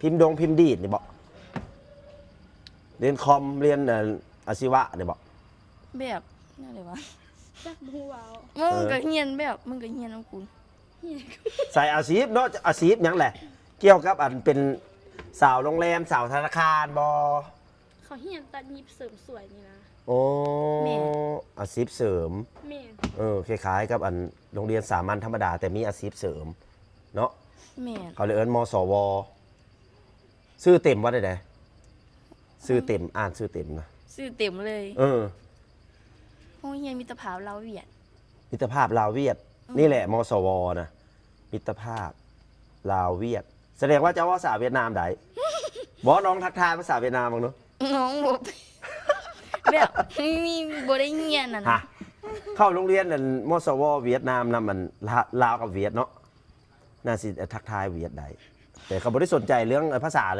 พิมพ์พิมพ์ดีดนี่บอกเรียนคอมเรียนอาชีวะนี่บอก แบบนั่นเลยวะ จักบูเว้า มึงก็เฮียนแบบมึงก็เฮียนน้ำกู เฮีย ใส่อาชีพเนาะอาชีพหยังแหละ เกี่ยวกับอันเป็นสาวโรงแรมสาวธนาคารบอ เขาเฮียนตัดยิบเสริมสวยนี่นะ โอ้อาชีพเสริม แม่น คล้ายๆกับอันโรงเรียนสามัญธรรมดาแต่มีอาชีพเสริมเนาะ แม่น เขาเลยเอิ้นมสวชื่อเต็มว่าได้ชื่อเต็มอ่านชื่อเต็มนะ ชื่อเต็มเลย โรงเรียนมิตรภาพลาวเวียด มิตรภาพลาวเวียดนี่แหละมสวนะมิตรภาพลาวเวียด แสดงว่าเจ้าภาษาเวียดนามได้ บอน้องทักทายภาษาเวียดนามบ้างเนาะ น้องบอกแบบมีบ่ได้เฮียนน่ะ ฮะ นะ เข้าโรงเรียนนั่นมสวเวียดนามนะมันลาวกับเวียดเนาะน่าสิทักทายเวียดได้แต่เขาไม่ได้สนใจเรื่องภาษาเลย